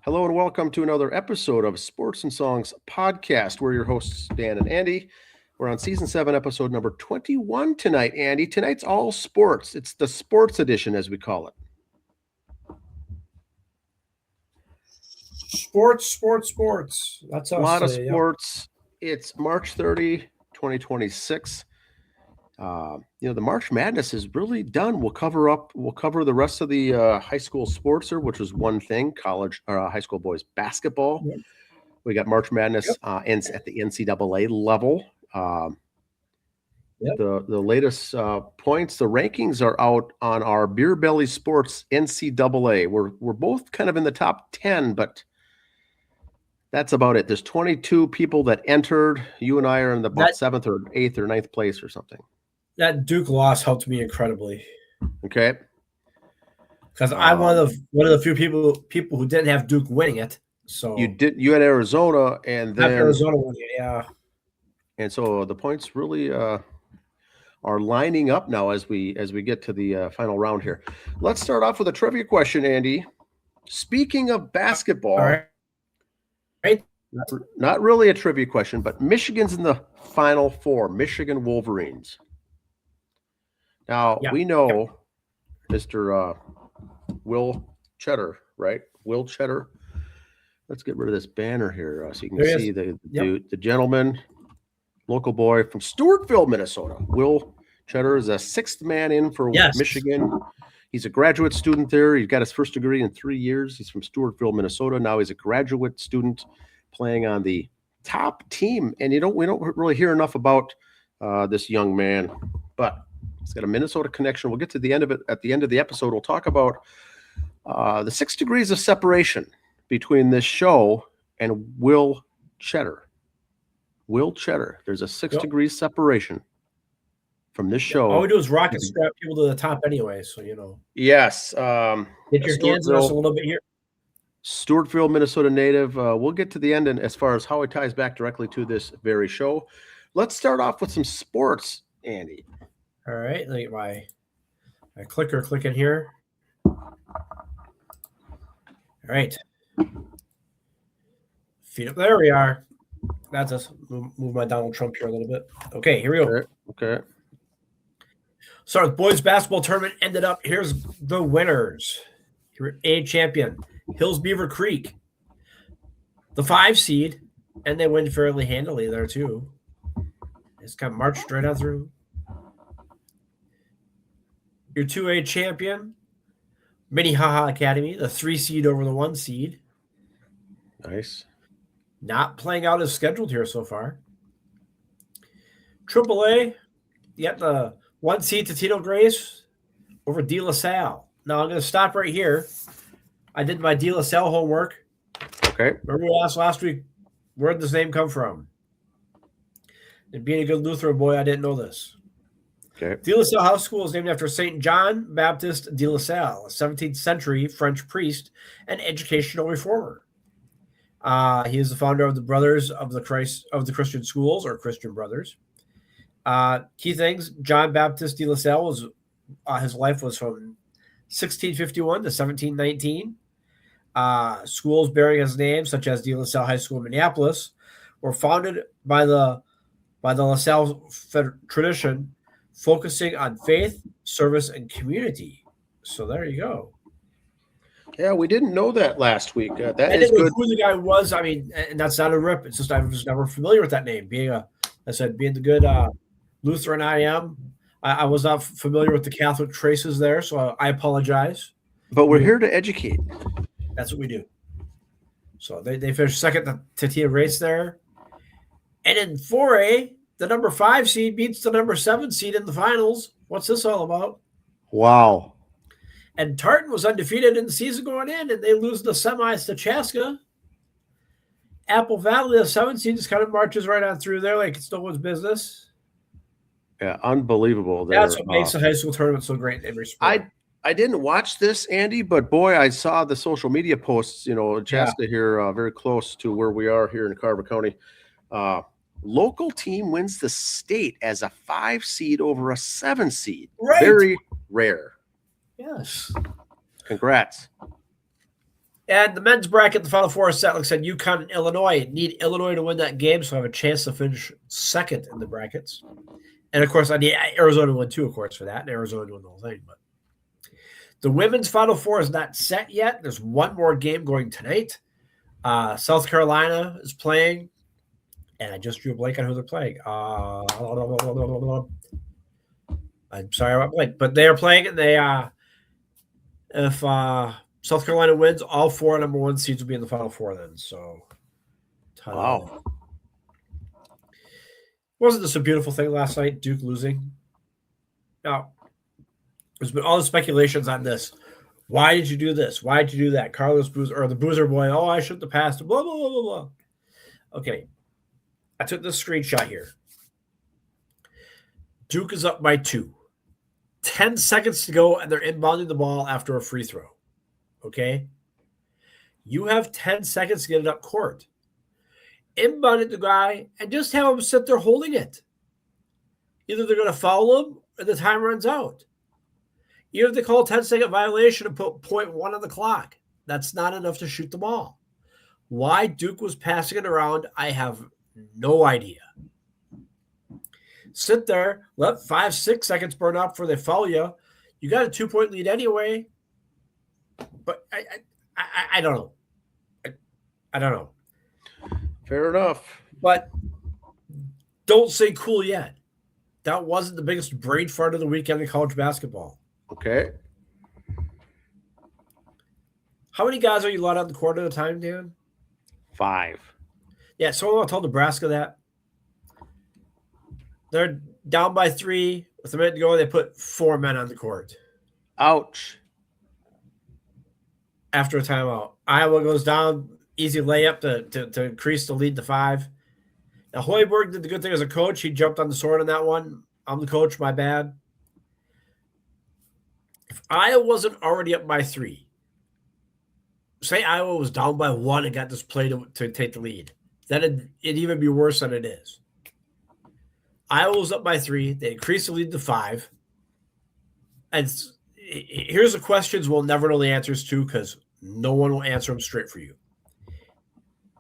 Hello and welcome to another episode of Sports and Songs Podcast. We're your hosts, Dan and Andy. We're on season 7, episode number 21 tonight, Andy. Tonight's all sports. It's the sports edition, as we call it. Sports. That's us. A lot of sports. Yeah. It's March 30, 2026. The March Madness is really done. We'll cover the rest of the high school sports here, which was one thing, college or high school boys basketball. Yep. We got March Madness at the NCAA level. The latest points, the rankings are out on our Beer Belly Sports NCAA. We're both kind of in the top 10, but that's about it. There's 22 people that entered. You and I are in the 7th or 8th or 9th place or something. That Duke loss helped me incredibly. Okay. Because I'm one of the few people who didn't have Duke winning it. So you had Arizona and then Arizona winning it, yeah. And so the points really are lining up now as we get to the final round here. Let's start off with a trivia question, Andy. Speaking of basketball, all right. Not really a trivia question, but Michigan's in the Final Four. Michigan Wolverines. Now, we know Mr. Will Cheddar, right? Will Cheddar. Let's get rid of this banner here so you can see the gentleman, local boy from Stewartville, Minnesota. Will Cheddar is a 6th man in for Michigan. He's a graduate student there. He's got his first degree in 3 years. He's from Stewartville, Minnesota. Now he's a graduate student playing on the top team. And we don't really hear enough about this young man, but he's got a Minnesota connection. We'll get to the end of it at the end of the episode. We'll talk about the 6 degrees of separation between this show and Will Cheddar. Will Cheddar. There's a 6 degrees separation from this show. All we do is rocket strap people to the top anyway, so you know. Yes. Get your hands on us a little bit here. Stewartville, Minnesota native. We'll get to the end and as far as how it ties back directly to this very show. Let's start off with some sports, Andy. All right, let me get my clicker clicking here. All right. Feet up. There we are. That's us. Move my Donald Trump here a little bit. Okay, here we go. Okay. So the boys basketball tournament ended up. Here's the winners. Here, A champion, Hills Beaver Creek. The 5 seed, and they win fairly handily there too. It's kind of marched right on through. Your 2A champion, Minnehaha Academy, the 3 seed over the 1 seed. Nice. Not playing out as scheduled here so far. AAA, you got the 1 seed Tito Grace over De La Salle. Now I'm going to stop right here. I did my De La Salle homework. Okay. Remember we asked last week, where did this name come from? And being a good Lutheran boy, I didn't know this. Okay. De La Salle House School is named after Saint John Baptist de La Salle, a 17th century French priest and educational reformer. He is the founder of the Brothers of the Christian Schools, or Christian Brothers. Key things: John Baptist de La Salle was his life was from 1651 to 1719. Schools bearing his name, such as De La Salle High School in Minneapolis, were founded by the La Salle tradition, focusing on faith, service, and community. So there you go. Yeah, we didn't know that last week. That I is didn't know good. who the guy was. I mean, and that's not a rip. It's just I was never familiar with that name. Being the good Lutheran I am, I was not familiar with the Catholic traces there, so I apologize. But we're here to educate. That's what we do. So they finished second to Tia Race there. And in 4A, the number 5 seed beats the number 7 seed in the finals. What's this all about? Wow. And Tartan was undefeated in the season going in, and they lose the semis to Chaska. Apple Valley, the 7 seed, just kind of marches right on through there like it's no one's business. Yeah, unbelievable. That's what makes the high school tournament so great in every sport. I didn't watch this, Andy, but boy, I saw the social media posts, Chaska here, very close to where we are here in Carver County. Local team wins the state as a 5 seed over a 7 seed. Right. Very rare. Yes. Congrats. And the men's bracket, the Final Four is set. Like I said, UConn and Illinois. Need Illinois to win that game, so I have a chance to finish second in the brackets. And, of course, I need Arizona to win too, of course, for that. And Arizona to win the whole thing. But the women's Final Four is not set yet. There's one more game going tonight. South Carolina is playing. And I just drew a blank on who they're playing. I'm sorry about blank. But they are playing, and they if South Carolina wins, all 4 number 1 seeds will be in the Final Four then. So, wow. Wasn't this a beautiful thing last night, Duke losing? Now, there's been all the speculations on this. Why did you do this? Why did you do that? Carlos Boozer, or the Boozer boy, I shouldn't have passed. Blah, blah, blah, blah, blah. Okay. I took this screenshot here. Duke is up by 2. 10 seconds to go, and they're inbounding the ball after a free throw. Okay? You have 10 seconds to get it up court. Inbound it the guy and just have him sit there holding it. Either they're going to foul him or the time runs out. Even if they call a 10-second violation and put 0.1 on the clock, that's not enough to shoot the ball. Why Duke was passing it around, I have no idea. Sit there, let 5-6 seconds burn up before they foul you. You got a 2-point lead anyway. But I don't know. I don't know. Fair enough. But don't say cool yet. That wasn't the biggest brain fart of the weekend in college basketball. Okay. How many guys are you allowed on the court at a time, Dan? 5. Yeah, someone told Nebraska that. They're down by 3. With a minute to go, they put 4 men on the court. Ouch. After a timeout. Iowa goes down, easy layup to increase the lead to 5. Now, Hoiberg did the good thing as a coach. He jumped on the sword on that one. I'm the coach, my bad. If Iowa wasn't already up by 3, say Iowa was down by 1 and got this play to take the lead, then it'd even be worse than it is. Iowa was up by 3. They increased the lead to 5. And here's the questions we'll never know the answers to because no one will answer them straight for you.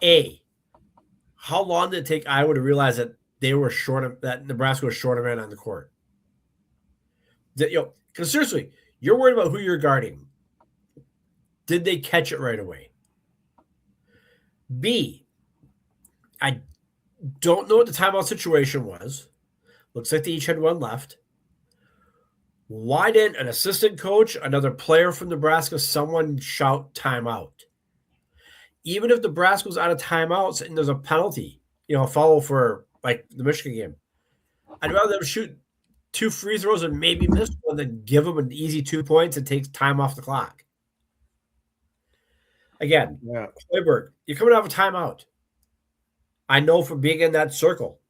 A, how long did it take Iowa to realize that they were that Nebraska was short of men on the court? Because seriously, you're worried about who you're guarding. Did they catch it right away? B, I don't know what the timeout situation was. Looks like they each had 1 left. Why didn't an assistant coach, another player from Nebraska, someone shout timeout? Even if Nebraska was out of timeouts and there's a penalty, a foul for like the Michigan game, I'd rather them shoot 2 free throws and maybe miss one than give them an easy 2 points and take time off the clock. Again, Hoiberg, you're coming out of a timeout. I know from being in that circle.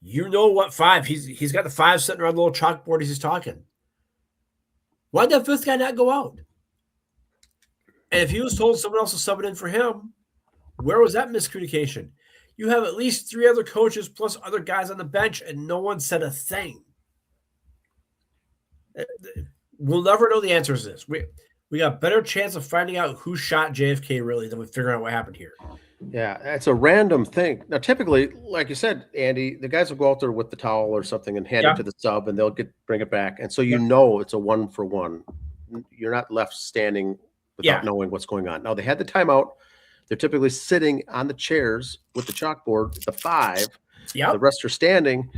You know what 5? He's got the 5 sitting around the little chalkboard as he's talking. Why'd that 5th guy not go out? And if he was told someone else was subbing in for him, where was that miscommunication? You have at least 3 other coaches plus other guys on the bench, and no one said a thing. We'll never know the answers to this. We got a better chance of finding out who shot JFK really than we figure out what happened here. Yeah, it's a random thing. Now, typically, like you said, Andy, the guys will go out there with the towel or something and hand it to the sub, and they'll bring it back. And so you know it's a 1-for-1. You're not left standing without knowing what's going on. Now, they had the timeout. They're typically sitting on the chairs with the chalkboard, the 5. The rest are standing.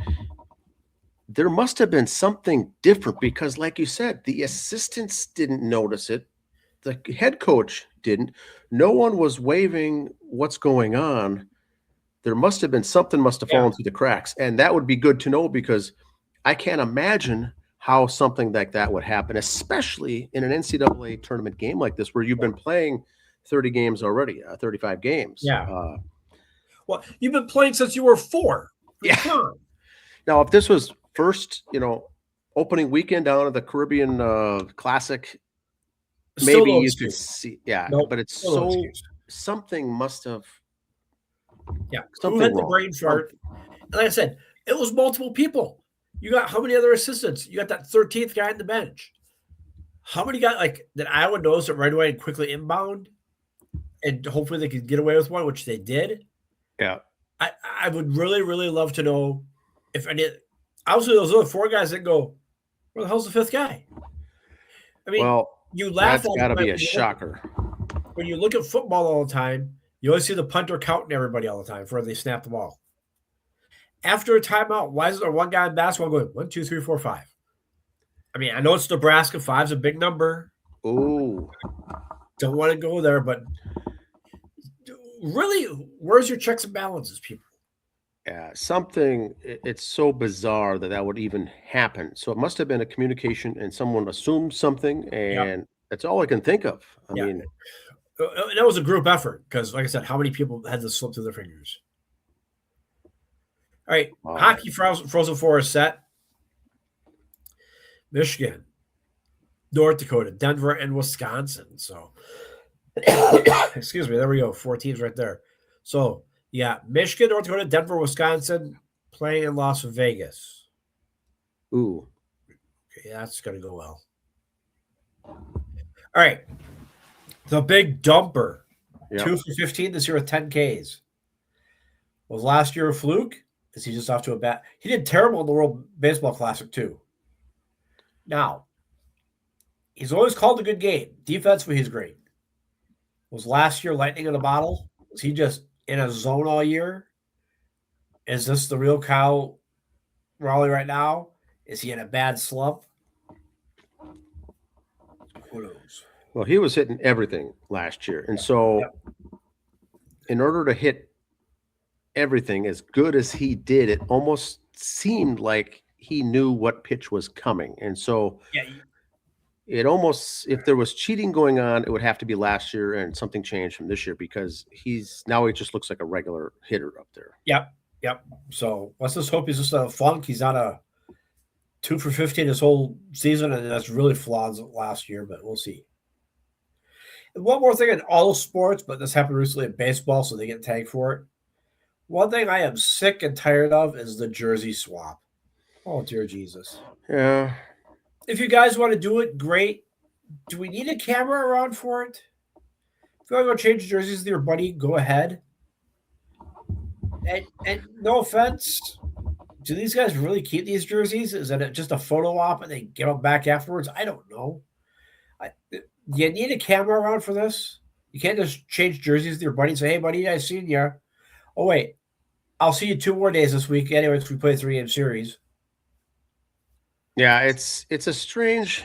There must have been something different because, like you said, the assistants didn't notice it. The head coach didn't. No one was waving what's going on. There must have been something must have fallen through the cracks. And that would be good to know because I can't imagine how something like that would happen, especially in an NCAA tournament game like this where you've been playing 30 games already, 35 games. Well, you've been playing since you were 4. Now, if this was first, opening weekend down at the Caribbean Classic, maybe you could see, but it's something must have. Who had the brain fart? And like I said, it was multiple people. You got how many other assistants? You got that 13th guy on the bench. How many guys like that Iowa knows it right away and quickly inbound, and hopefully they could get away with one, which they did. Yeah. I would really, really love to know if any. Obviously, those other 4 guys that go, where the hell's the 5th guy? I mean, Well, you laugh that's got to be a shocker. When you look at football all the time, you always see the punter counting everybody all the time before they snap the ball. After a timeout, why is there one guy in basketball going 1, 2, 3, 4, 5? I mean, I know it's Nebraska. 5's a big number. Ooh. Don't want to go there, but really, where's your checks and balances, people? Yeah, it's so bizarre that would even happen. So it must have been a communication and someone assumed something, and that's all I can think of. I mean, that was a group effort because, like I said, how many people had this slip through their fingers? All right, hockey Frozen Four is set. Michigan, North Dakota, Denver, and Wisconsin. So, excuse me, there we go. 4 teams right there. So, yeah, Michigan, North Dakota, Denver, Wisconsin playing in Las Vegas. Ooh. Okay, that's going to go well. All right. The big dumper. Yep. 2 for 15 this year with 10 Ks. Was last year a fluke? Is he just off to a bad? He did terrible in the World Baseball Classic, too. Now, he's always called a good game. Defensively, he's great. Was last year lightning in a bottle? Was he just in a zone all year? Is this the real Kyle Raleigh right now? Is he in a bad slump? Who knows? Well, he was hitting everything last year. And so in order to hit everything as good as he did, it almost seemed like he knew what pitch was coming. And so it almost, if there was cheating going on, it would have to be last year, and something changed from this year because he just looks like a regular hitter up there. Yep. So let's just hope he's just a flunk. He's not a 2 for 15 this whole season, and that's really flaws last year, but we'll see. And one more thing in all sports, but this happened recently in baseball, so they get tagged for it. One thing I am sick and tired of is the jersey swap. Oh, dear Jesus. Yeah. If you guys want to do it, great. Do we need a camera around for it? If you want to go change jerseys with your buddy, go ahead. And no offense, do these guys really keep these jerseys? Is that just a photo op and they give them back afterwards? I don't know. Do you need a camera around for this? You can't just change jerseys with your buddy and say, hey, buddy, I seen you. Oh, wait. I'll see you 2 more days this week. Anyways, we play a 3-game series. Yeah, it's a strange,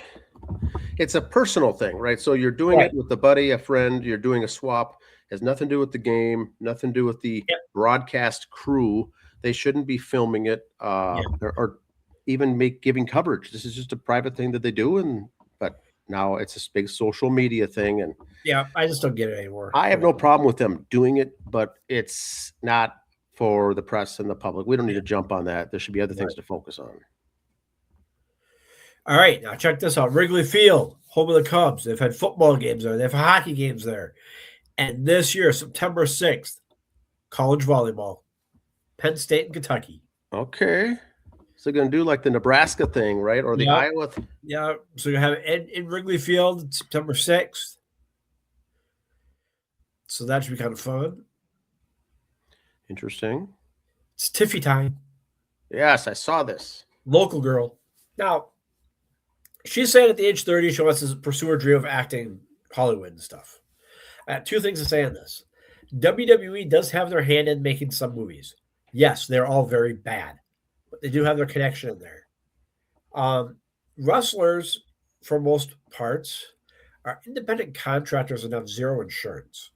it's a personal thing, right? So you're doing it with a buddy, a friend, you're doing a swap, has nothing to do with the game, nothing to do with the broadcast crew. They shouldn't be filming it or even giving coverage. This is just a private thing that they do, but now it's a big social media thing. And I just don't get it anymore. I have no problem with them doing it, but it's not for the press and the public. We don't need to jump on that. There should be other things to focus on. All right, now check this out. Wrigley Field, home of the Cubs. They've had football games there. They have hockey games there. And this year, September 6th, college volleyball, Penn State and Kentucky. Okay. So they're going to do like the Nebraska thing, right? Or the Iowa. Yeah. So you have it in Wrigley Field, September 6th. So that should be kind of fun. Interesting. It's Tiffy time. Yes, I saw this. Local girl. Now, she's saying at the age 30, she wants to pursue her dream of acting Hollywood and stuff. I have 2 things to say on this. WWE does have their hand in making some movies. Yes, they're all very bad, but they do have their connection in there. Wrestlers, for most parts, are independent contractors and have 0 insurance.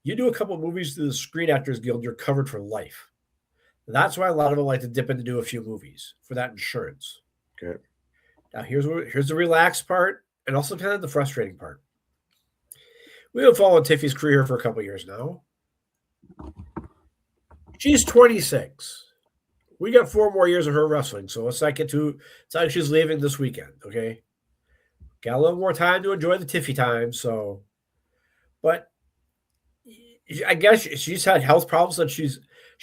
You do a couple of movies through the Screen Actors Guild, you're covered for life. That's why a lot of them like to dip in to do a few movies for that insurance. Okay. Now, here's the relaxed part and also kind of the frustrating part. We've been following Tiffy's career for a couple of years now. She's 26. We got 4 more years of her wrestling, so let's not get too. It's like she's leaving this weekend, okay? Got a little more time to enjoy the Tiffy time, so. But I guess she's had health problems that she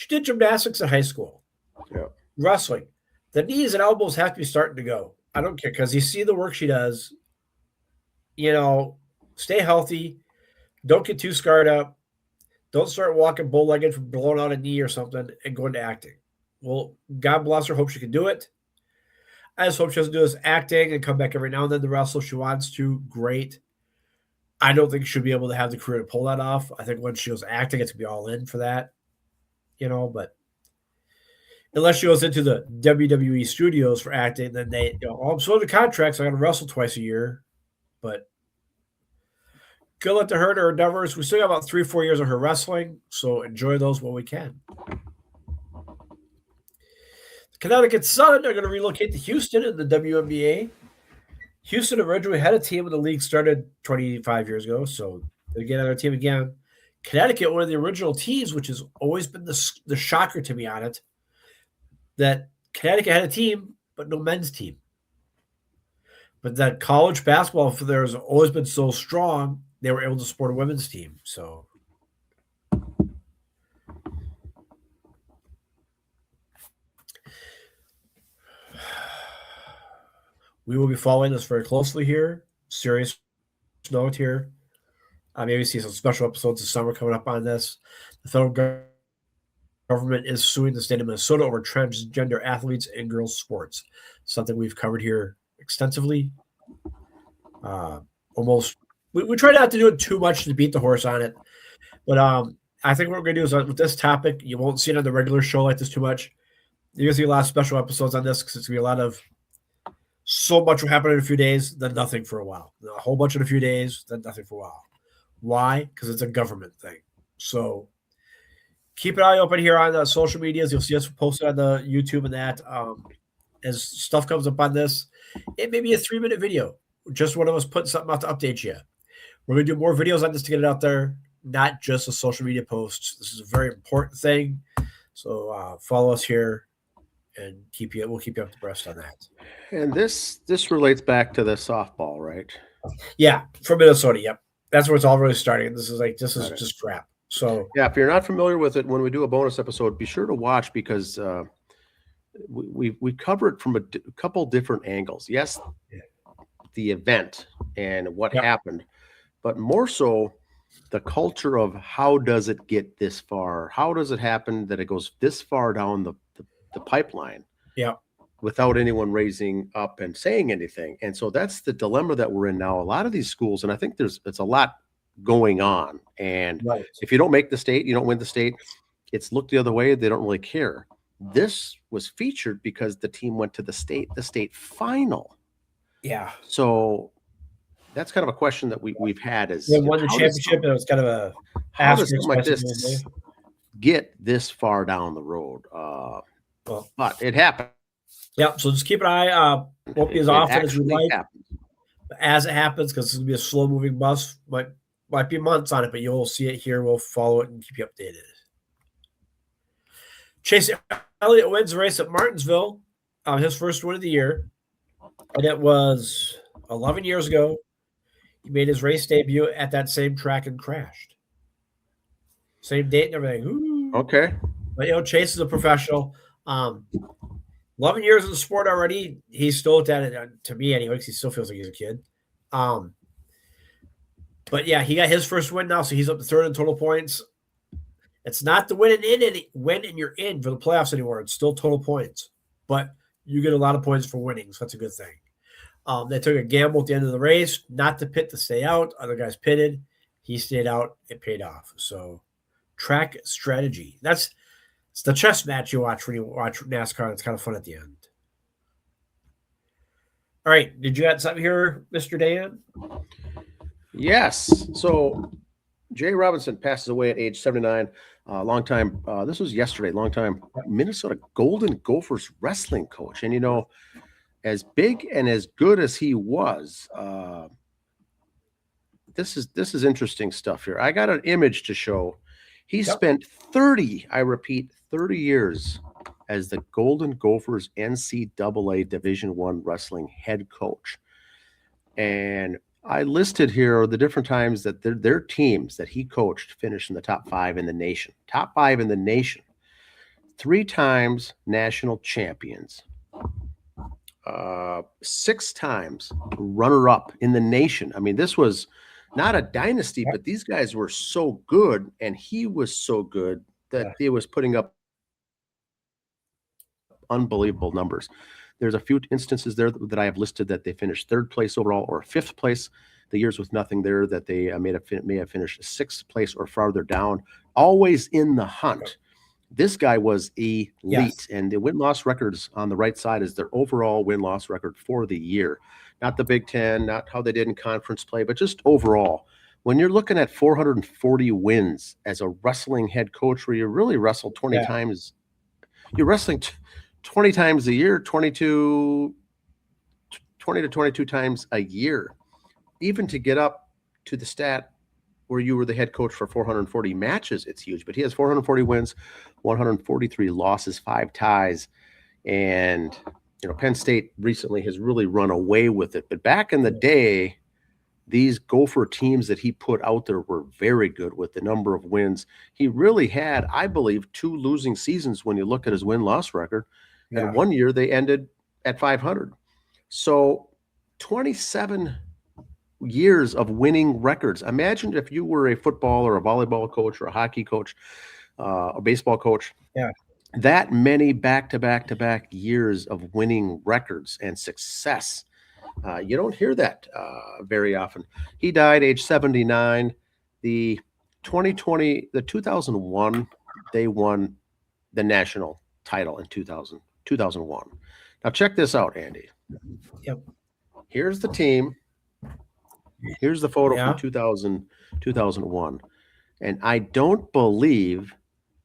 did gymnastics in high school. Yeah. Wrestling. The knees and elbows have to be starting to go. I don't care because you see the work she does. stay healthy. Don't get too scarred up. Don't start walking bow-legged from blowing out a knee or something and going to acting. Well, God bless her. Hope she can do it. I just hope she doesn't do this acting and come back every now and then to wrestle if she wants to. Great. I don't think she'll be able to have the career to pull that off. I think when she goes acting, it's going to be all in for that. But unless she goes into the WWE studios for acting, then I'm sold to contracts. I got to wrestle twice a year. But good luck to her and her endeavors. We still got about 3-4 years of her wrestling, so enjoy those while we can. The Connecticut Sun are going to relocate to Houston in the WNBA. Houston originally had a team when the league started 25 years ago, so they get another team again. Connecticut, one of the original teams, which has always been the shocker to me on it, that Connecticut had a team, but no men's team. But that college basketball for there has always been so strong, they were able to support a women's team. So we will be following this very closely here. Serious note here. Maybe see some special episodes this summer coming up on this. The federal government is suing the state of Minnesota over transgender athletes in girls' sports. Something we've covered here extensively. We try not to do it too much to beat the horse on it. But I think what we're going to do is with this topic, you won't see it on the regular show like this too much. You're going to see a lot of special episodes on this because it's going to be a lot of so much will happen in a few days, then nothing for a while. A whole bunch in a few days, then nothing for a while. Why? Because it's a government thing. So keep an eye open here on the social medias. You'll see us posted on the YouTube and that. As stuff comes up on this, it may be a 3-minute video. Just one of us putting something out to update you. We're going to do more videos on this to get it out there, not just a social media posts. This is a very important thing. So follow us here and we'll keep you up to breast on that. And this relates back to the softball, right? Yeah, from Minnesota. Yep. That's where it's all really starting. This is just crap. So yeah, if you're not familiar with it, when we do a bonus episode, be sure to watch because we cover it from a couple different angles. Yes, the event and what happened, but more so the culture of how does it get this far? How does it happen that it goes this far down the pipeline? Yeah. Without anyone raising up and saying anything. And so that's the dilemma that we're in now. A lot of these schools, and I think it's a lot going on. And if you don't make the state, you don't win the state, it's looked the other way. They don't really care. This was featured because the team went to the state final. Yeah. So that's kind of a question that we've had is won the championship. And it was kind of a how does something like this get this far down the road? But it happened. Yeah, so just keep an eye. Won't be as often as we like. As it happens, because it's going to be a slow-moving bus, might be months on it, but you'll see it here. We'll follow it and keep you updated. Chase Elliott wins the race at Martinsville, his first win of the year, and it was 11 years ago. He made his race debut at that same track and crashed. Same date and everything. Ooh. Okay. But, Chase is a professional. 11 years in the sport already. He's still at that, to me anyway, because he still feels like he's a kid. But yeah, he got his first win now, so he's up to third in total points. It's not the win and you're in for the playoffs anymore. It's still total points, but you get a lot of points for winning, so that's a good thing. They took a gamble at the end of the race, not to pit to stay out. Other guys pitted. He stayed out. It paid off. So track strategy. It's the chess match you watch when you watch NASCAR. It's kind of fun at the end. All right. Did you add something here, Mr. Dan? Yes. So Jay Robinson passes away at age 79. Longtime, this was yesterday, longtime Minnesota Golden Gophers wrestling coach. And, as big and as good as he was, this is interesting stuff here. I got an image to show. He spent 30 years as the Golden Gophers NCAA Division I wrestling head coach. And I listed here the different times that their teams that he coached finished in the top 5 in the nation. Top 5 in the nation. 3 times national champions. 6 times runner-up in the nation. I mean, this was not a dynasty, but these guys were so good, and he was so good that he was putting up unbelievable numbers. There's a few instances there that I have listed that they finished 3rd place overall or 5th place. The years with nothing there that they may have finished 6th place or farther down, always in the hunt. This guy was elite, and the win-loss records on the right side is their overall win-loss record for the year. Not the Big Ten, not how they did in conference play, but just overall. When you're looking at 440 wins as a wrestling head coach where you really wrestle 20 times, you're wrestling 20 times a year, 20 to 22 times a year, even to get up to the stat where you were the head coach for 440 matches, it's huge. But he has 440 wins, 143 losses, 5 ties. And, Penn State recently has really run away with it. But back in the day, these Gopher teams that he put out there were very good with the number of wins. He really had, I believe, 2 losing seasons when you look at his win-loss record. And one year they ended at 500. So 27 years of winning records. Imagine if you were a football or a volleyball coach or a hockey coach, a baseball coach. That many back-to-back-to-back years of winning records and success. You don't hear that very often. He died age 79. The 2001, they won the national title in 2001. Now check this out, Andy. Here's the team. Here's the photo from 2001. And I don't believe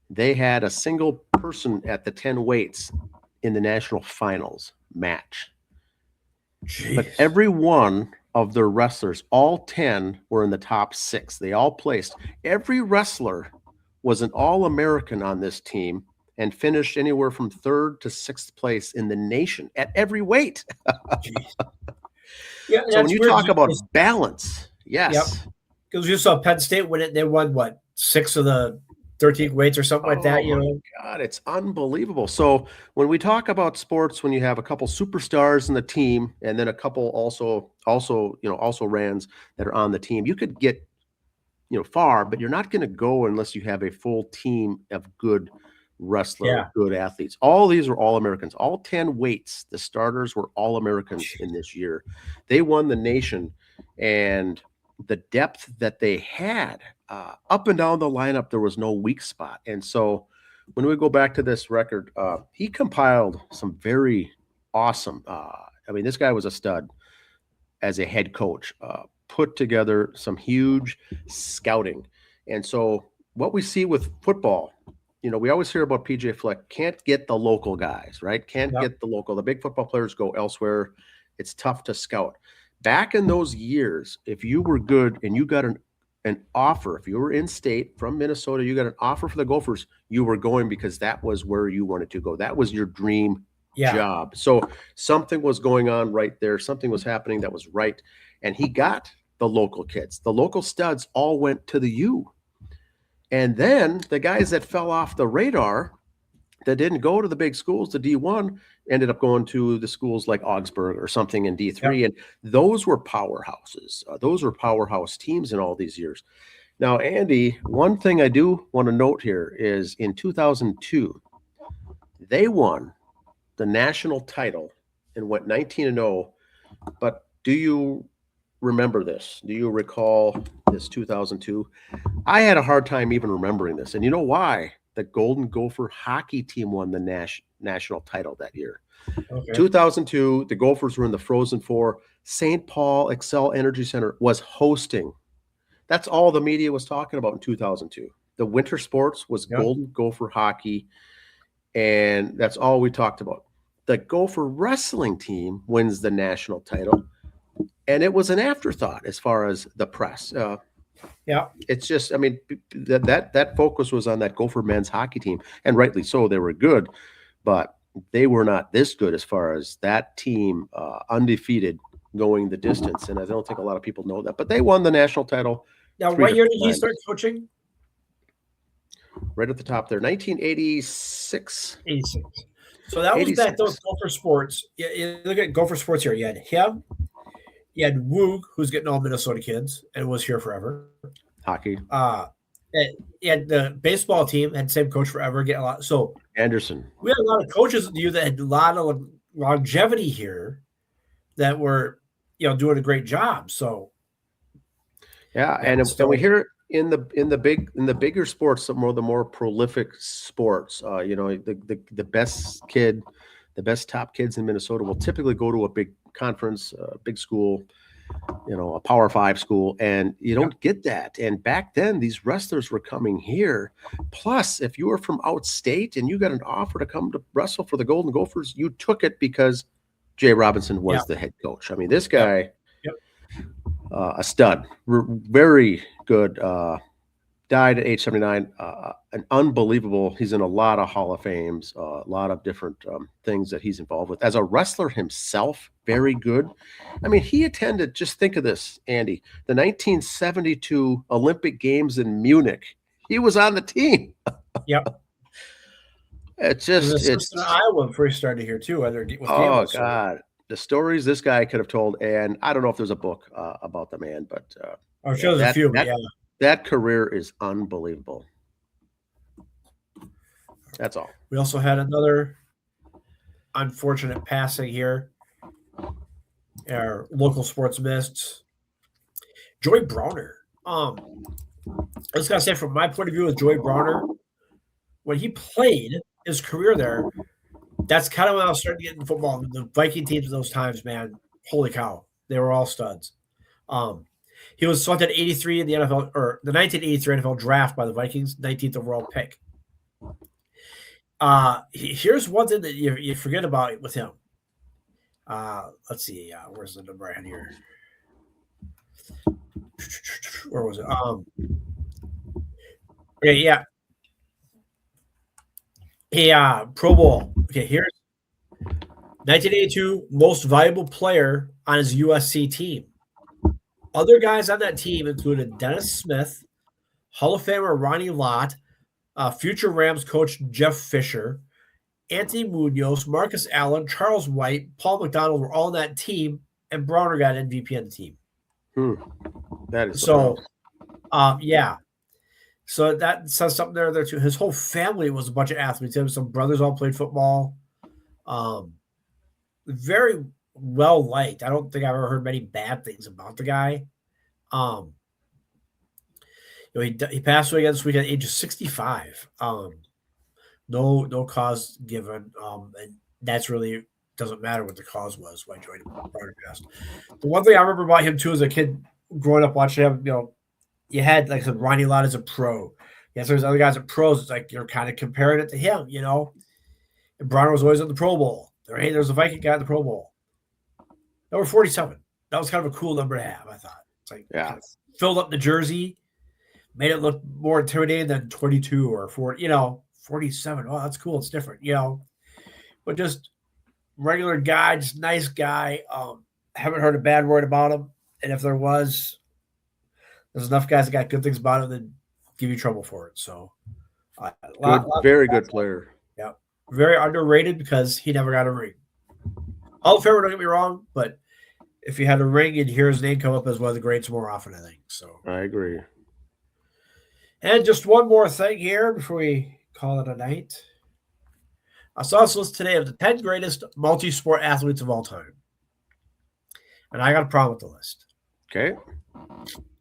they had a single person at the 10 weights in the national finals match. Jeez. But every one of their wrestlers, all 10 were in the top 6. They all placed. Every wrestler was an All-American on this team and finished anywhere from 3rd to 6th place in the nation at every weight. So when you talk about balance, because you saw Penn State win it, they won what, 6 of the 13 weights or something like that. God, it's unbelievable. So when we talk about sports, when you have a couple superstars in the team and then a couple also rans that are on the team, you could get far, but you're not going to go unless you have a full team of good wrestlers, good athletes. All these were All-Americans. All 10 weights, the starters were All-Americans in this year. They won the nation, and the depth that they had up and down the lineup, there was no weak spot. And so when we go back to this record, he compiled some very awesome, this guy was a stud as a head coach, put together some huge scouting. And so what we see with football, we always hear about PJ Fleck can't get the local guys, right? Can't get the local. The big football players go elsewhere. It's tough to scout. Back in those years, if you were good and you got an offer, if you were in state from Minnesota, you got an offer for the Gophers, you were going because that was where you wanted to go. That was your dream job. So something was going on right there. Something was happening that was right. And he got the local kids. The local studs all went to the U. And then the guys that fell off the radar that didn't go to the big schools, the D1, ended up going to the schools like Augsburg or something in D3. And those were powerhouses. Those were powerhouse teams in all these years. Now, Andy, one thing I do want to note here is in 2002, they won the national title and went 19-0. But do you remember this? Do you recall this 2002? I had a hard time even remembering this. And you know why? The Golden Gopher hockey team won the national title that year. 2002, the Gophers were in the Frozen Four. St. Paul Xcel Energy Center was hosting. That's all the media was talking about in 2002. The winter sports was Golden Gopher hockey, and that's all we talked about. The Gopher wrestling team wins the national title, and it was an afterthought as far as the press. It's just, that focus was on that Gopher men's hockey team, and rightly so. They were good, but they were not this good as far as that team, undefeated, going the distance. And I don't think a lot of people know that, but they won the national title. Now, what year did he start coaching? Right at the top there, 1986. So that was 86. back those Gopher Sports. You look at Gopher Sports here. You had him. You had Woog, who's getting all Minnesota kids and was here forever. Hockey. You had the baseball team had the same coach forever. Get a lot. So Anderson. We had a lot of coaches with you that had a lot of longevity here that were, doing a great job. So yeah, and we hear it in the bigger sports, the more prolific sports. The best kid, the best top kids in Minnesota will typically go to a big conference, a big school, a Power 5 school, and you don't get that. And back then, these wrestlers were coming here. Plus, if you were from outstate and you got an offer to come to wrestle for the Golden Gophers, you took it because Jay Robinson was the head coach. I mean, this guy, a stud, very good. Died at age 79. An unbelievable. He's in a lot of Hall of Fames, a lot of different things that he's involved with. As a wrestler himself, very good. I mean, he attended, just think of this, Andy, the 1972 Olympic Games in Munich. He was on the team. Yep. It's in Iowa before he started here too. God, the stories this guy could have told, and I don't know if there's a book about the man, but I'm sure there's a few. That career is unbelievable. That's all. We also had another unfortunate passing here. Our local sports missed. Joey Browner. I was going to say, from my point of view with Joey Browner, when he played his career there, that's kind of when I was starting to get into football. The Viking teams of those times, man, holy cow. They were all studs. He was selected 83 in the NFL, or the 1983 NFL draft by the Vikings, 19th overall pick. Here's one thing that you forget about with him. Let's see. Where's the number I had here? Where was it? Okay, yeah. Hey, Pro Bowl. Okay, here's 1982 most valuable player on his USC team. Other guys on that team included Dennis Smith, Hall of Famer Ronnie Lott, future Rams coach Jeff Fisher, Anthony Munoz, Marcus Allen, Charles White, Paul McDonald were all on that team, and Browner got MVP on the team. That is so. So that says something there too. His whole family was a bunch of athletes. Some brothers all played football. Very well liked. I don't think I've ever heard many bad things about the guy. He passed away this week at the age of 65. No cause given. And that's really doesn't matter what the cause was why Joey Browner passed. The one thing I remember about him too as a kid growing up watching him, you had, like I said, Ronnie Lott as a pro. Yes, there's other guys at pros. It's like you're kind of comparing it to him, And Browner was always in the Pro Bowl. There's a Viking guy in the Pro Bowl. Number 47. That was kind of a cool number to have, I thought. It's like kind of filled up the jersey, made it look more intimidating than 22 or 40, 47. Oh, that's cool. It's different, But just regular guy, just nice guy. Haven't heard a bad word about him. And if there was, there's enough guys that got good things about him that give you trouble for it. So, very good player. Yeah, very underrated because he never got a ring. All of Famer, don't get me wrong, but if you had a ring, you'd hear his name come up as one of the greats more often, I think. So I agree. And just one more thing here before we call it a night. I saw this list today of the 10 greatest multi-sport athletes of all time. And I got a problem with the list. Okay.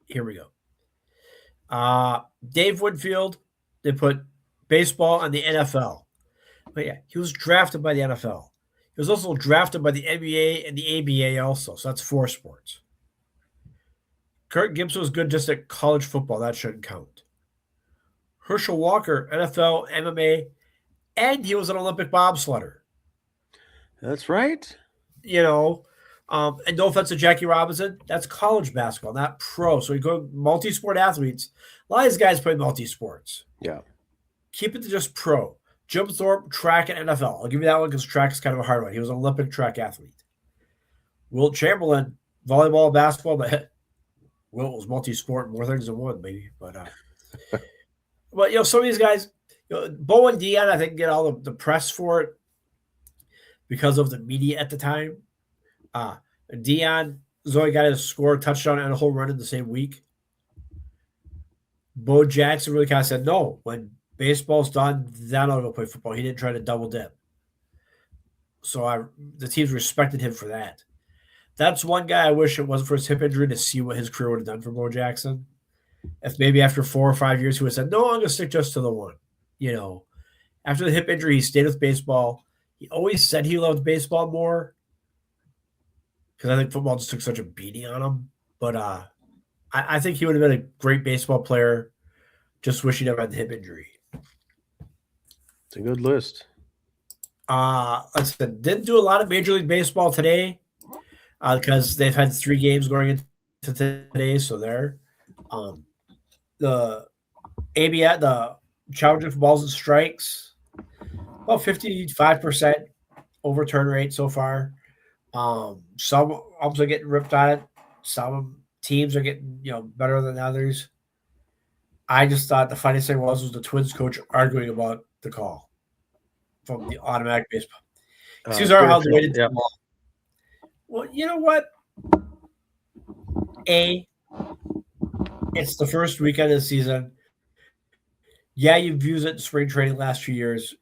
Here we go. Dave Winfield, they put baseball on the NFL. But yeah, he was drafted by the NFL. He was also drafted by the NBA and the ABA also. So that's 4 sports. Kurt Gibson was good just at college football. That shouldn't count. Herschel Walker, NFL, MMA, and he was an Olympic bobsledder. That's right. And no offense to Jackie Robinson, that's college basketball, not pro. So you go multi-sport athletes. A lot of these guys play multi-sports. Yeah. Keep it to just pro. Jim Thorpe, track and NFL. I'll give you that one because track is kind of a hard one. He was an Olympic track athlete. Wilt Chamberlain, volleyball, basketball, but Wilt was multi-sport, more things than one, maybe. But some of these guys, Bo and Dion, I think, get all the press for it. because of the media at the time. Deion Zoe got to score a touchdown and a home run in the same week. Bo Jackson really kind of said, no, when baseball's done, then I'll go play football. He didn't try to double dip. So the teams respected him for that. That's one guy I wish it wasn't for his hip injury to see what his career would have done for Bo Jackson. If maybe after 4 or 5 years he would have said, no, I'm going to stick just to the one. After the hip injury, he stayed with baseball. He always said he loved baseball more because I think football just took such a beating on him. But I think he would have been a great baseball player. Just wish he never had the hip injury. It's a good list. Like I said, didn't do a lot of Major League Baseball today because they've had 3 games going into today. So there, the ABA, the Challenger for balls and strikes, about 55% overturn rate so far. Some umps are getting ripped on it. Some teams are getting better than others. I just thought the funniest thing was the Twins coach arguing about the call from the automatic baseball. Excuse our how waited too long. Well, you know what? It's the first weekend of the season. Yeah, you've used it in spring training last few years.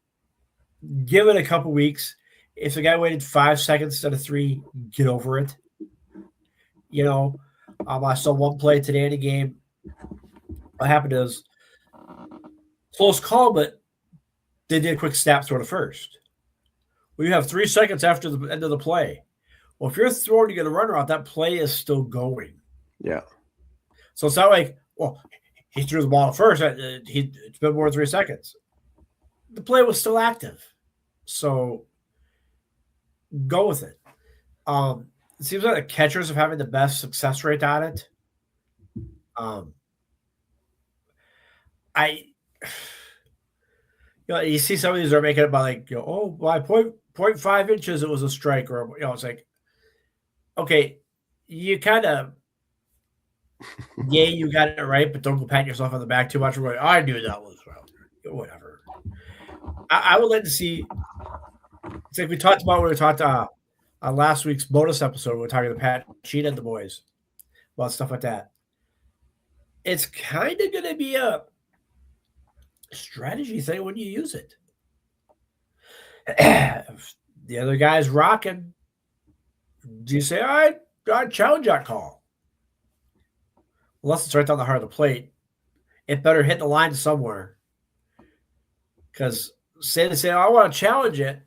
Give it a couple weeks. If the guy waited 5 seconds instead of 3, get over it. I saw one play today in a game. What happened is close call, but they did a quick snap throw to first. Well, you have 3 seconds after the end of the play. Well, if you're throwing to get a runner out, that play is still going. Yeah. So it's not like, well, he threw the ball at first. It's been more than 3 seconds. The play was still active. So go with it. It seems like the catchers are having the best success rate on it. You see some of these are making it by by 0.5 inches it was a strike, or it's like, okay, you kind of, you got it right, but don't go pat yourself on the back too much. Like, I knew that was whatever. I would like to see. It's like we talked about when we talked on last week's bonus episode. We were talking to Pat Sheena and the boys about stuff like that. It's kind of going to be a strategy thing when you use it. If the other guy's rocking, do you say, all right, I challenge that call? Unless it's right down the heart of the plate, it better hit the line somewhere. Because say I want to challenge it,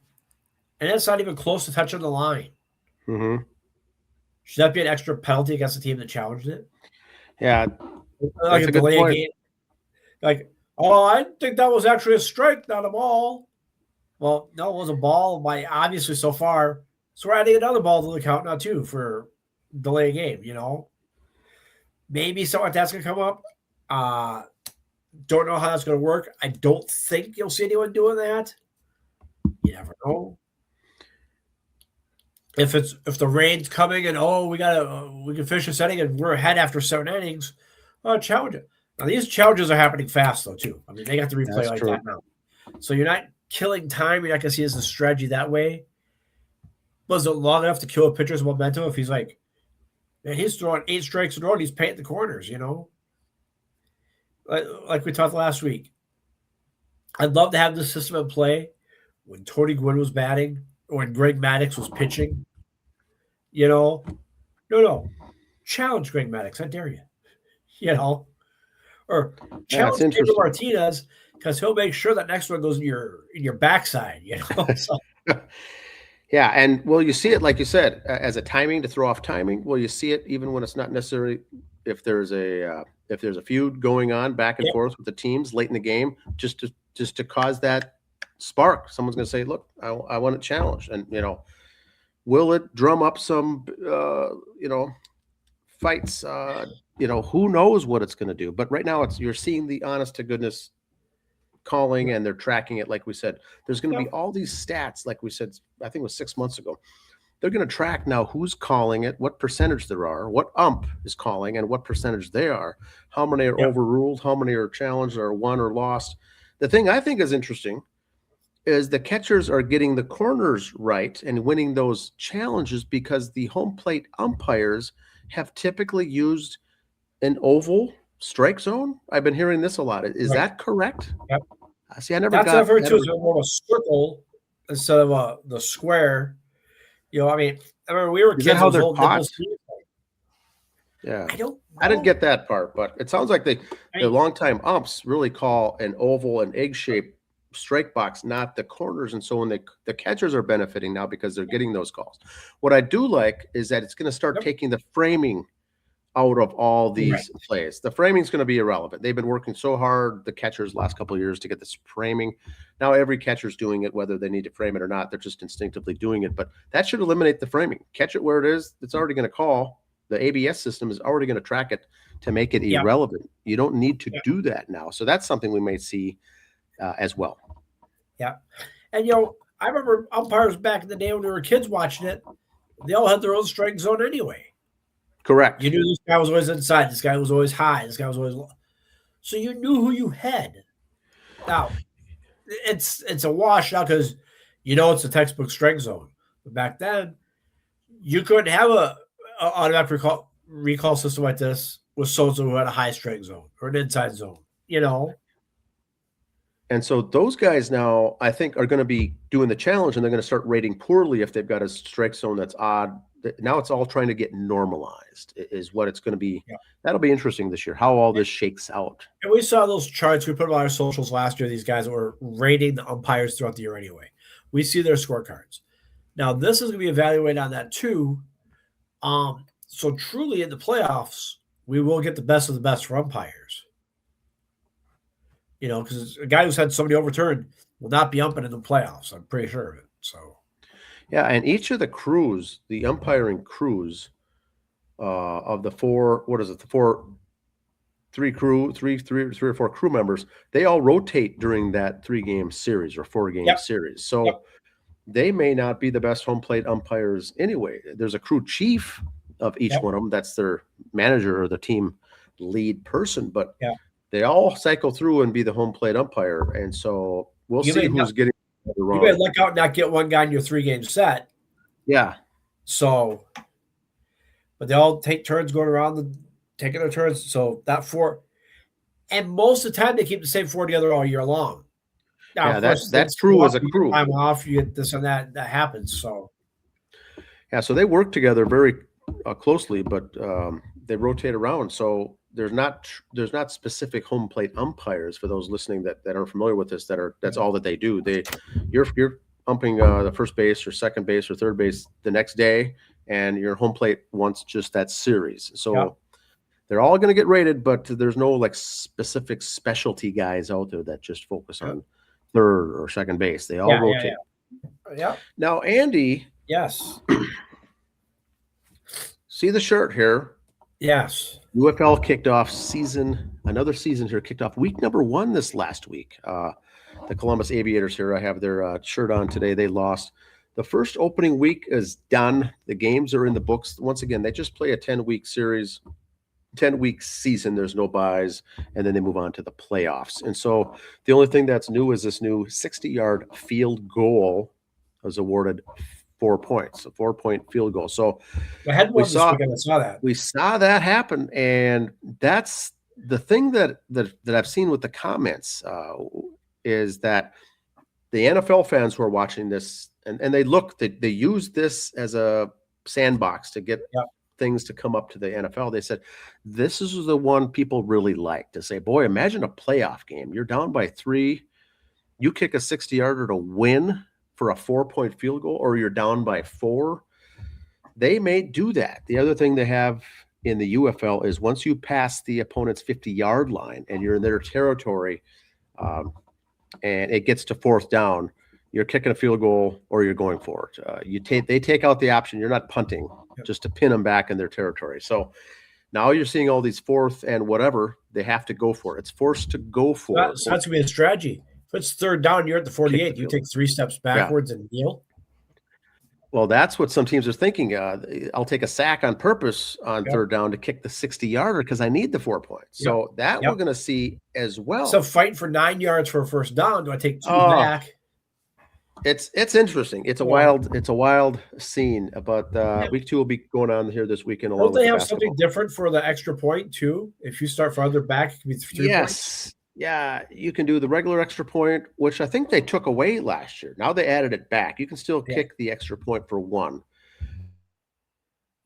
and it's not even close to touching the line. Mm-hmm. Should that be an extra penalty against the team that challenged it? Yeah. Like a delay game. Like, I think that was actually a strike, not a ball. Well, no, it was a ball by obviously so far. So we're adding another ball to the count now too for delay game, Maybe something like that's going to come up. Don't know how that's going to work. I don't think you'll see anyone doing that. You never know. If the rain's coming and we can finish this inning and we're ahead after 7 innings, challenge it. Now these challenges are happening fast though too. I mean, they got to replay like that now. So you're not killing time. You're not going to see it as a strategy that way. Was it long enough to kill a pitcher's momentum if he's like, man, he's throwing 8 strikes in a row and he's painting the corners, Like we talked last week. I'd love to have this system in play when Tourney Gwynn was batting or when Greg Maddux was pitching. No. Challenge Greg Maddux. I dare you. Or challenge Pedro Martinez because he'll make sure that next one goes in your backside, So. Yeah, and you see it, like you said, as a timing to throw off timing. You see it even when it's not necessarily if there's a feud going on back and forth with the teams late in the game, just to cause that spark. Someone's going to say, "Look, I want it challenged," and will it drum up some fights? Who knows what it's going to do? But right now, you're seeing the honest to goodness calling, and they're tracking it. Like we said, there's going to be all these stats. Like we said, I think it was 6 months ago. They're going to track now who's calling it, what percentage there are, what ump is calling, and what percentage they are, how many are overruled, how many are challenged or won or lost. The thing I think is interesting is the catchers are getting the corners right and winning those challenges because the home plate umpires have typically used an oval strike zone. I've been hearing this a lot. Is that correct? Yep. See, I never That's got. I've heard too. Is more of a circle instead of the square. I mean, I remember we were kids. Is that how they're taught? Yeah, I didn't get that part, but it sounds like the longtime umps really call an oval and egg-shaped strike box, not the corners. And so when the catchers are benefiting now because they're getting those calls. What I do like is that it's going to start taking the framing out of all these plays. The framing is going to be irrelevant. They've been working so hard, the catchers, last couple of years to get this framing. Now every catcher's doing it, whether they need to frame it or not. They're just instinctively doing it. But that should eliminate the framing. Catch it where it is. It's already going to call. The ABS system is already going to track it to make it irrelevant. You don't need to do that now. So that's something we may see as well. Yeah. And, I remember umpires back in the day when we were kids watching it, they all had their own strike zone anyway. Correct. You knew this guy was always inside. This guy was always high. This guy was always low. So you knew who you had. Now, it's a wash now because it's a textbook strike zone. But back then, you couldn't have a automatic recall system like this with so-and-so who had a high strike zone or an inside zone, And so those guys now, I think, are going to be doing the challenge, and they're going to start rating poorly if they've got a strike zone that's odd. Now it's all trying to get normalized is what it's going to be. Yeah. That'll be interesting this year, how all this shakes out. And we saw those charts. We put them on our socials last year. These guys were rating the umpires throughout the year anyway. We see their scorecards. Now, this is going to be evaluated on that too. So truly in the playoffs, we will get the best of the best for umpires. Because a guy who's had somebody overturned will not be umping in the playoffs. I'm pretty sure of it. So, yeah, and each of the crews, the umpiring crews, of the four, three or four crew members, they all rotate during that 3-game series or 4-game series. So they may not be the best home plate umpires anyway. There's a crew chief of each one of them. That's their manager or the team lead person, but they all cycle through and be the home plate umpire. And so we'll see who's getting it wrong. You may luck out and not get one guy in your 3-game set. Yeah. So, but they all take turns going around taking their turns. So that 4, and most of the time they keep the same 4 together all year long. Now, that's true as a crew. Time off, you get this and that happens. So, yeah, so they work together very closely, but they rotate around. So there's not specific home plate umpires for those listening that aren't familiar with this. That's all that they do. You're umping the first base or second base or third base the next day, and your home plate wants just that series. So they're all going to get rated, but there's no specific specialty guys out there that just focus on third or second base. They all rotate. Yeah. Now, Andy. Yes. See the shirt here. Yes. UFL kicked off another season here, kicked off week number 1 this last week. The Columbus Aviators here, I have their shirt on today. They lost. The first opening week is done. The games are in the books. Once again, they just play a 10-week series, 10-week season. There's no buys, and then they move on to the playoffs. And so the only thing that's new is this new 60-yard field goal was awarded 4 points, a 4-point field goal. So we saw that happen, and that's the thing that I've seen with the comments is that the NFL fans who are watching this and they use this as a sandbox to get things to come up to the NFL. They said this is the one people really like to say, boy, imagine a playoff game. You're down by 3, you kick a 60-yarder to win for a 4-point field goal, or you're down by 4, they may do that. The other thing they have in the UFL is once you pass the opponent's 50-yard line and you're in their territory, and it gets to 4th down, you're kicking a field goal or you're going for it. They take out the option. You're not punting just to pin them back in their territory. So now you're seeing all these 4th and whatever, they have to go for it. It's forced to go for it. So that's going to be a strategy. If it's 3rd down, you're at the 48. You take 3 steps backwards and kneel. Well, that's what some teams are thinking. I'll take a sack on purpose on 3rd down to kick the 60-yarder because I need the 4 points. So that we're going to see as well. So fighting for 9 yards for a 1st down, do I take 2 back? It's interesting. It's a wild scene. But week 2 will be going on here this weekend. Don't they have something different for the extra point too? If you start farther back, it can be 3 points. Yeah, you can do the regular extra point, which I think they took away last year. Now they added it back. You can still kick the extra point for 1.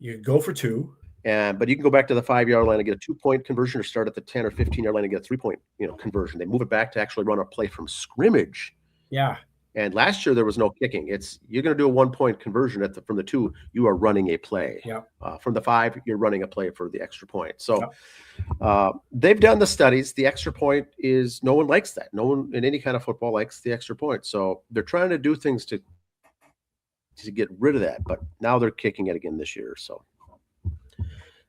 You can go for 2. But you can go back to the 5-yard line and get a 2-point conversion, or start at the 10 or 15-yard line and get a 3-point, conversion. They move it back to actually run a play from scrimmage. Yeah. And last year there was no kicking. You're going to do a 1-point conversion from the 2. You are running a play. Yeah. From the 5, you're running a play for the extra point. So they've done the studies. The extra point is, no one likes that. No one in any kind of football likes the extra point. So they're trying to do things to get rid of that. But now they're kicking it again this year. So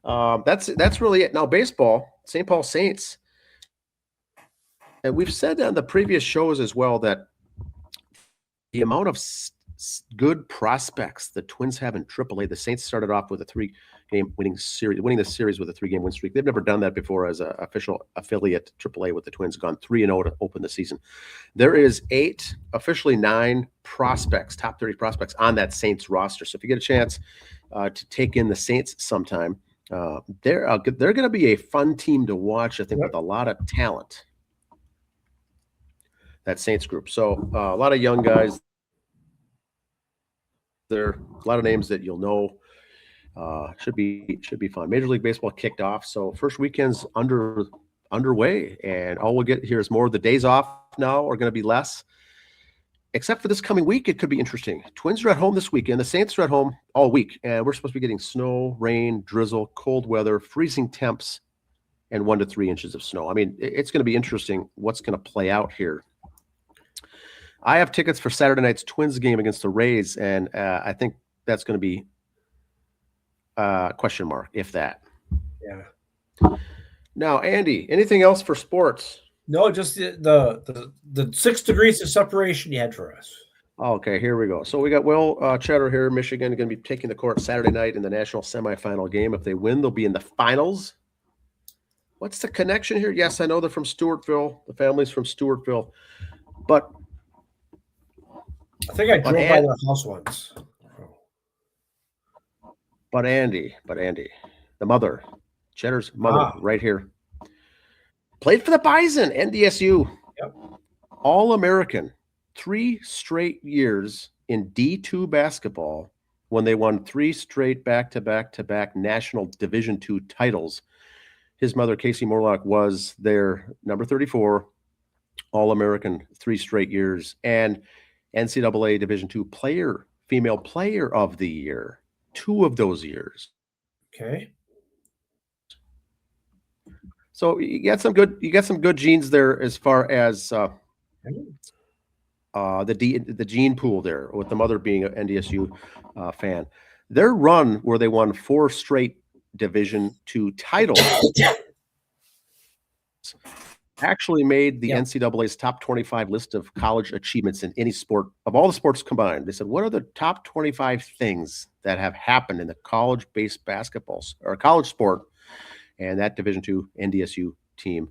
that's really it. Now baseball, St. Paul Saints. And we've said on the previous shows as well that the amount of good prospects the Twins have in AAA. The Saints started off with a 3-game winning the series with a 3-game win streak. They've never done that before as an official affiliate AAA with the Twins. Gone 3-0 to open the season. There is 8, officially 9 prospects, top 30 prospects on that Saints roster. So if you get a chance to take in the Saints sometime, they're going to be a fun team to watch, I think, with a lot of talent. That Saints group. So a lot of young guys. There are a lot of names that you'll know. Should be fun. Major League Baseball kicked off, so first weekend's underway, and all we'll get here is more. The days off now are going to be less, except for this coming week. It could be interesting. Twins are at home this weekend. The Saints are at home all week, and we're supposed to be getting snow, rain, drizzle, cold weather, freezing temps, and 1 to 3 inches of snow. I mean, it's going to be interesting what's going to play out here. I have tickets for Saturday night's Twins game against the Rays, and I think that's going to be question mark, if that. Yeah. Now, Andy, anything else for sports? No, just the 6 degrees of separation you had for us. Okay, here we go. So we got Will Cheddar here, Michigan, going to be taking the court Saturday night in the national semifinal game. If they win, they'll be in the finals. What's the connection here? Yes, I know they're from Stewartville. The family's from Stewartville, but I think I drove by their house once. But Andy, the mother, Cheddar's mother, right here, played for the Bison, NDSU. Yep. All-American, 3 straight years in D2 basketball when they won 3 straight back-to-back national Division II titles. His mother, Casey Morlock, was their number 34 All-American 3 straight years, and NCAA Division II female player of the year, 2 of those years. Okay. So you get some good genes there as far as the gene pool there, with the mother being an NDSU fan. Their run where they won 4 straight Division II titles actually made the NCAA's top 25 list of college achievements in any sport, of all the sports combined. They said, what are the top 25 things that have happened in the college-based basketball or college sport? And that Division II NDSU team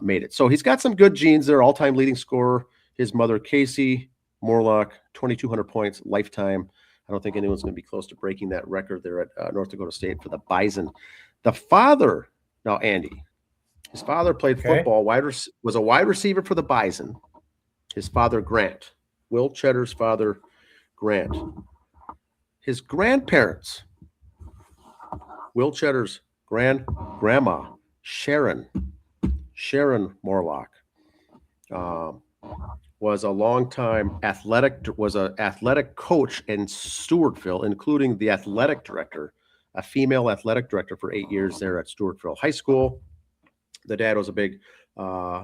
made it. So he's got some good genes there. All-time leading scorer. His mother, Casey Morlock, 2,200 points, lifetime. I don't think anyone's going to be close to breaking that record there at North Dakota State for the Bison. The father, now Andy, his father played football, was a wide receiver for the Bison. His father, Grant, Will Cheddar's father, Grant. His grandparents, Will Cheddar's grandma, Sharon Morlock, was a longtime athletic coach in Stewartville, including the athletic director, a female athletic director for 8 years there at Stewartville High School. The dad was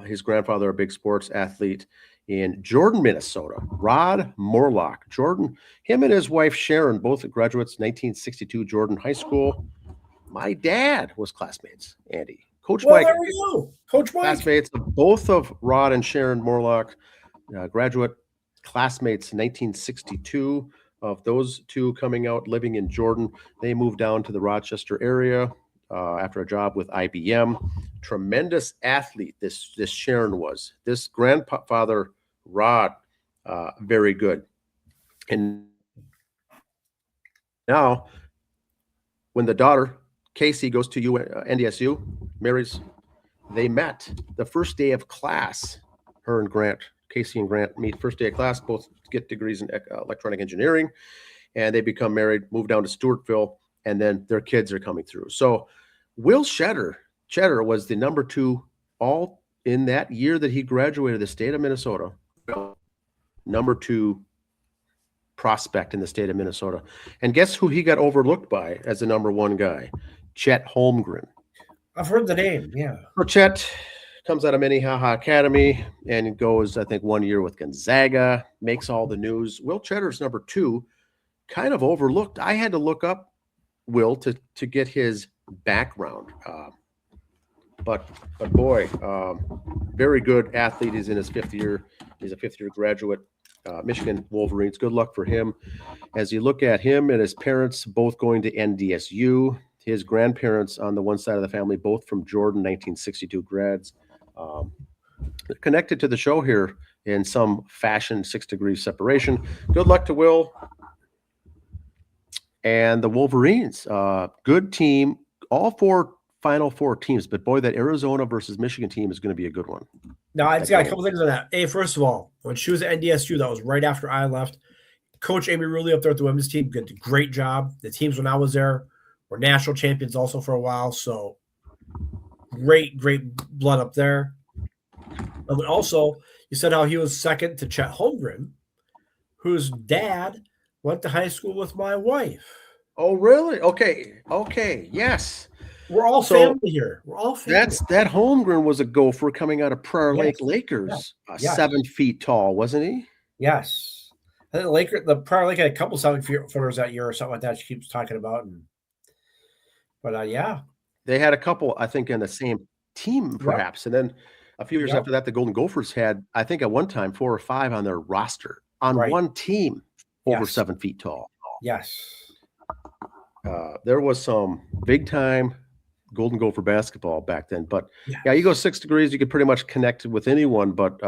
his grandfather, a big sports athlete in Jordan, Minnesota. Rod Morlock. Jordan, him and his wife Sharon, both graduates 1962 Jordan High School. My dad was classmates, Andy. Coach Mike. There we go. Coach Mike. Classmates of both of Rod and Sharon Morlock, graduate classmates 1962. Of those 2 coming out living in Jordan, they moved down to the Rochester area after a job with IBM. Tremendous athlete, this Sharon was. This grandfather, Rod, very good. And now, when the daughter, Casey, goes to NDSU, marries, they met the first day of class. Her and Grant, Casey and Grant meet first day of class, both get degrees in electronic engineering, and they become married, move down to Stewartville, and then their kids are coming through. So Will Cheddar was the number 2 all in that year that he graduated the state of Minnesota, number 2 prospect in the state of Minnesota. And guess who he got overlooked by as the number 1 guy? Chet Holmgren. I've heard the name, yeah. So Chet comes out of Minnehaha Academy and goes, I think, 1 year with Gonzaga, makes all the news. Will Cheddar's number 2, kind of overlooked. I had to look up Will to get his background. But boy, very good athlete. He's in his 5th year. He's a 5th year graduate. Michigan Wolverines. Good luck for him. As you look at him and his parents both going to NDSU, his grandparents on the one side of the family, both from Jordan, 1962 grads. They're connected to the show here in some fashion, 6 degrees separation. Good luck to Will and the Wolverines. Good team. All 4 Final 4 teams, but boy, that Arizona versus Michigan team is going to be a good one. No, I just got a couple things on that. Hey, first of all, when she was at NDSU, that was right after I left. Coach Amy Rulli up there at the women's team did a great job. The teams when I was there were national champions also for a while. So great blood up there. But also, you said how he was second to Chet Holmgren, whose dad went to high school with my wife. Oh, really? Okay. Yes. We're all family here. We're all family. That Holmgren was a gopher coming out of Prior Lake Lakers. Yes. 7 feet tall, wasn't he? Yes. I think the Prior Lake had a couple 7-footers that year or something like that. She keeps talking about. But yeah. They had a couple, I think, in the same team, perhaps. And then a few years after that, the Golden Gophers had, I think, at one time, 4 or 5 on their roster on one team over 7 feet tall. Yes. There was some big time Golden Gopher basketball back then. But you go 6 degrees, you could pretty much connect with anyone. But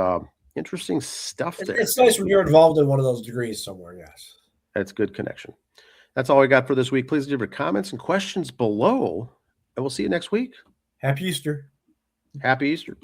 interesting stuff there. It's nice when you're involved in one of those degrees somewhere. Yes. That's good connection. That's all we got for this week. Please leave your comments and questions below, and we'll see you next week. Happy Easter. Happy Easter.